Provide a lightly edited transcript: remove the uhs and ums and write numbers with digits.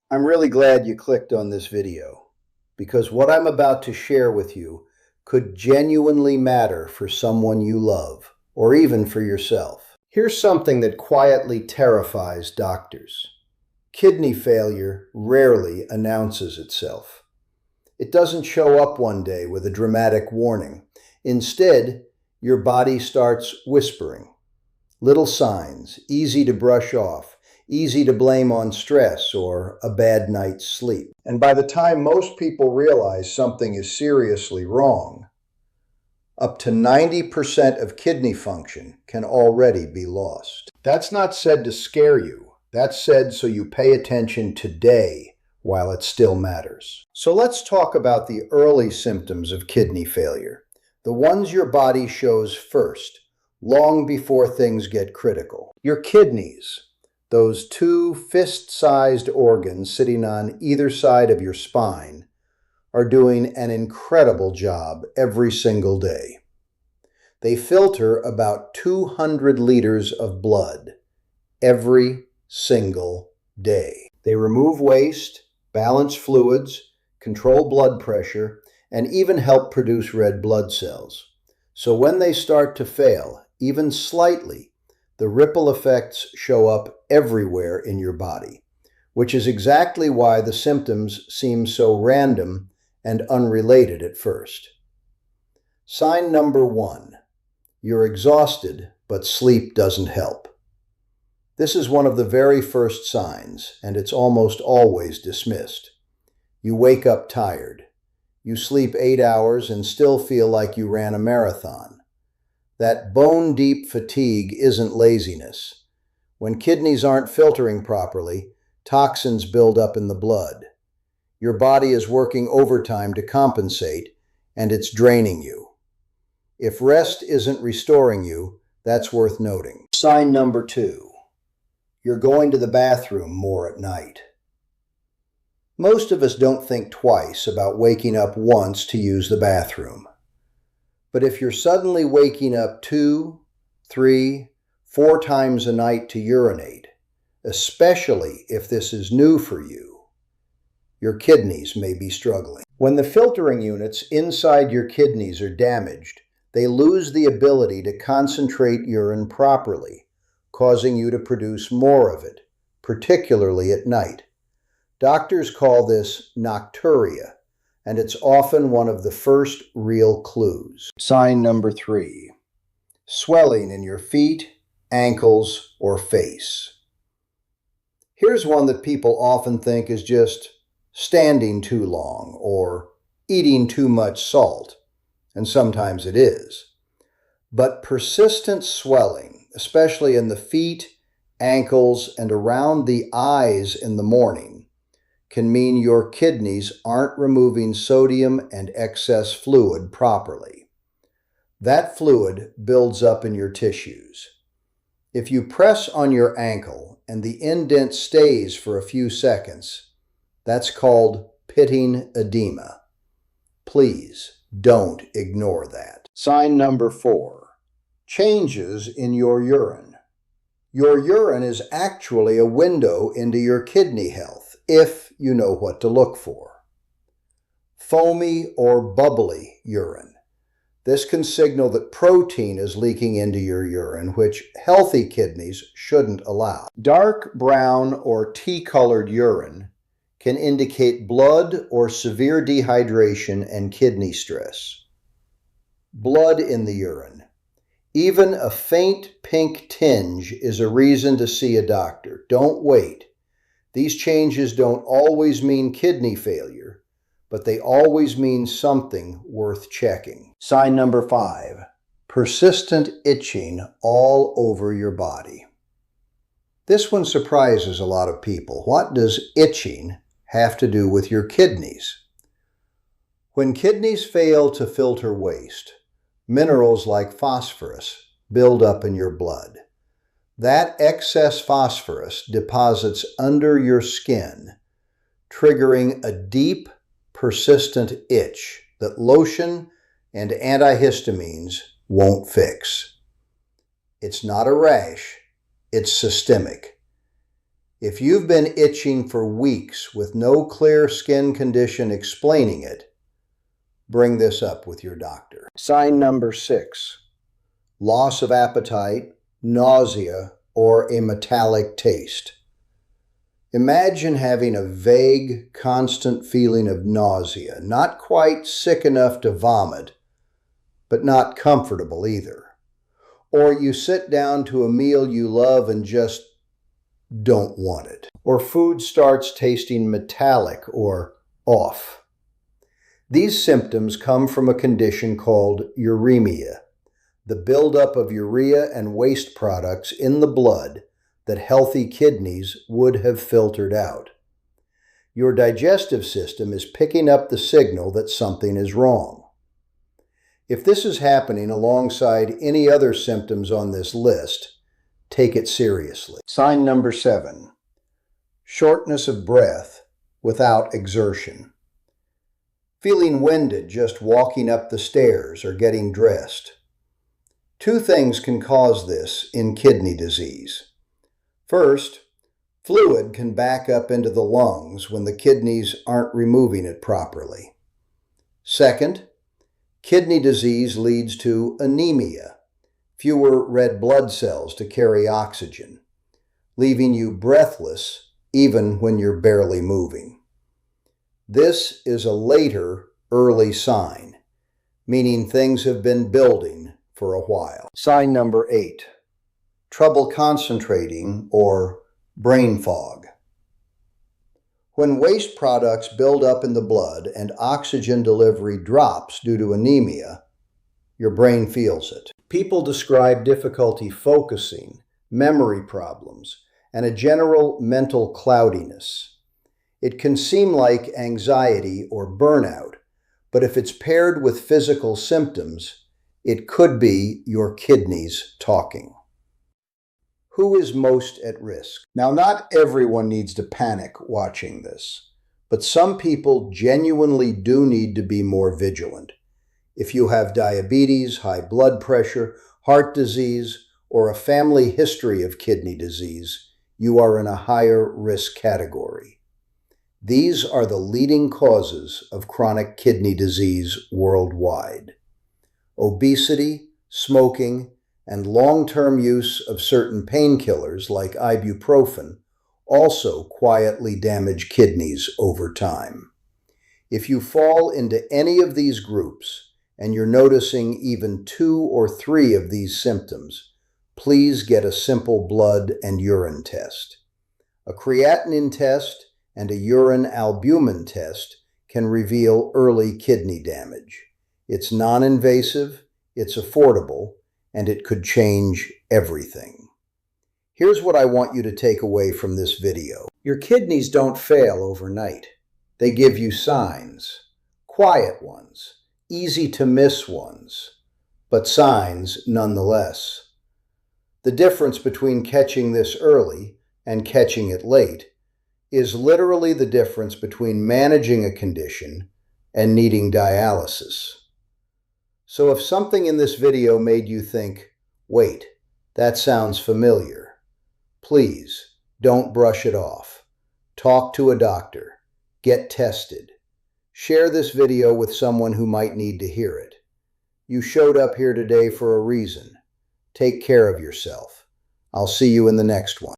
I'm really glad you clicked on this video because what I'm about to share with you could genuinely matter for someone you love or even for yourself. Here's something that quietly terrifies doctors. Kidney failure rarely announces itself. It doesn't show up one day with a dramatic warning. Instead, your body starts whispering. Little signs, easy to brush off, easy to blame on stress or a bad night's sleep. And by the time most people realize something is seriously wrong, up to 90% of kidney function can already be lost. That's not said to scare you. That's said so you pay attention today while it still matters. So let's talk about the early symptoms of kidney failure, the ones your body shows first, long before things get critical. Your kidneys, those two fist-sized organs sitting on either side of your spine, are doing an incredible job every single day. They filter about 200 liters of blood every single day. They remove waste, balance fluids, control blood pressure, and even help produce red blood cells. So when they start to fail, even slightly, the ripple effects show up everywhere in your body, which is exactly why the symptoms seem so random and unrelated at first. Sign number 1, you're exhausted, but sleep doesn't help. This is one of the very first signs, and it's almost always dismissed. You wake up tired. You sleep 8 hours and still feel like you ran a marathon. That bone-deep fatigue isn't laziness. When kidneys aren't filtering properly, toxins build up in the blood. Your body is working overtime to compensate, and it's draining you. If rest isn't restoring you, that's worth noting. Sign number 2. You're going to the bathroom more at night. Most of us don't think twice about waking up once to use the bathroom. But if you're suddenly waking up 2, 3, 4 times a night to urinate, especially if this is new for you, your kidneys may be struggling. When the filtering units inside your kidneys are damaged, they lose the ability to concentrate urine properly, causing you to produce more of it, particularly at night. Doctors call this nocturia, and it's often one of the first real clues. Sign number 3, swelling in your feet, ankles, or face. Here's one that people often think is just standing too long or eating too much salt, and sometimes it is. But persistent swelling, especially in the feet, ankles, and around the eyes in the morning, can mean your kidneys aren't removing sodium and excess fluid properly. That fluid builds up in your tissues. If you press on your ankle and the indent stays for a few seconds, that's called pitting edema. Please don't ignore that. Sign number 4, changes in your urine. Your urine is actually a window into your kidney health, if you know what to look for. Foamy or bubbly urine. This can signal that protein is leaking into your urine, which healthy kidneys shouldn't allow. Dark brown or tea-colored urine can indicate blood or severe dehydration and kidney stress. Blood in the urine. Even a faint pink tinge is a reason to see a doctor. Don't wait. These changes don't always mean kidney failure, but they always mean something worth checking. Sign number 5, persistent itching all over your body. This one surprises a lot of people. What does itching have to do with your kidneys? When kidneys fail to filter waste, minerals like phosphorus build up in your blood. That excess phosphorus deposits under your skin, triggering a deep, persistent itch that lotion and antihistamines won't fix. It's not a rash, it's systemic. If you've been itching for weeks with no clear skin condition explaining it, bring this up with your doctor. Sign number 6. Loss of appetite, nausea, or a metallic taste. Imagine having a vague, constant feeling of nausea, not quite sick enough to vomit, but not comfortable either. Or you sit down to a meal you love and just don't want it. Or food starts tasting metallic or off. These symptoms come from a condition called uremia, the buildup of urea and waste products in the blood that healthy kidneys would have filtered out. Your digestive system is picking up the signal that something is wrong. If this is happening alongside any other symptoms on this list, take it seriously. Sign number 7. Shortness of breath without exertion. Feeling winded just walking up the stairs or getting dressed. 2 things can cause this in kidney disease. First, fluid can back up into the lungs when the kidneys aren't removing it properly. Second, kidney disease leads to anemia, fewer red blood cells to carry oxygen, leaving you breathless even when you're barely moving. This is a later early sign, meaning things have been building for a while. Sign number 8. Trouble concentrating or brain fog. When waste products build up in the blood and oxygen delivery drops due to anemia, your brain feels it. People describe difficulty focusing, memory problems, and a general mental cloudiness. It can seem like anxiety or burnout, but if it's paired with physical symptoms, it could be your kidneys talking. Who is most at risk? Now, not everyone needs to panic watching this, but some people genuinely do need to be more vigilant. If you have diabetes, high blood pressure, heart disease, or a family history of kidney disease, you are in a higher risk category. These are the leading causes of chronic kidney disease worldwide. Obesity, smoking, and long-term use of certain painkillers like ibuprofen also quietly damage kidneys over time. If you fall into any of these groups and you're noticing even 2 or 3 of these symptoms, please get a simple blood and urine test. A creatinine test and a urine albumin test can reveal early kidney damage. It's non-invasive, it's affordable, and it could change everything. Here's what I want you to take away from this video. Your kidneys don't fail overnight. They give you signs, quiet ones, easy to miss ones, but signs nonetheless. The difference between catching this early and catching it late is literally the difference between managing a condition and needing dialysis. So if something in this video made you think, wait, that sounds familiar, please don't brush it off. Talk to a doctor. Get tested. Share this video with someone who might need to hear it. You showed up here today for a reason. Take care of yourself. I'll see you in the next one.